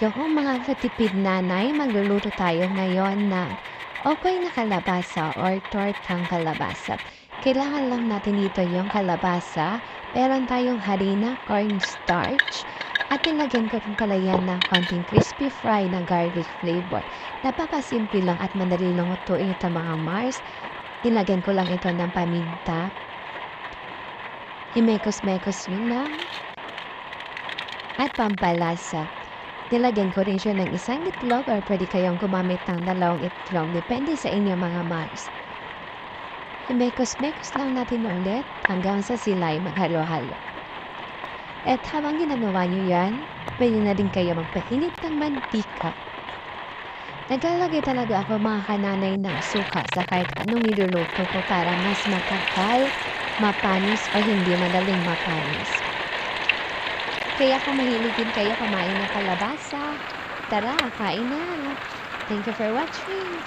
So, mga katipid nanay, magluluto tayo ngayon ng okay na kalabasa or tortang kalabasa. Kailangan lang natin dito yung kalabasa, meron tayong harina, cornstarch, at nilagyan ko rin pala yan ng konting crispy fry na garlic flavor. Napakasimple lang at madali lang lutuin ito mga Mars. Nilagyan ko lang ito ng paminta. Himekos-mekos yun lang. At pampalasa. Nilagyan ko rin siya ng isang itlog or pwede kayong gumamit ng 2 itlog. Depende sa inyo mga Mars. Mekos-mekos lang natin ulit hanggang sa sila ay maghalo-halo. At habang ginagawa nyo yan, pwede na rin kayo magpainit ng mantika. Naglalagay talaga ako mga kananay ng suka sa kahit anong niluluto ko para mas matakal, mapanis o hindi madaling mapanis. Kaya kung mahilig din kayo kumain ng kalabasa, tara, kain na! Thank you for watching!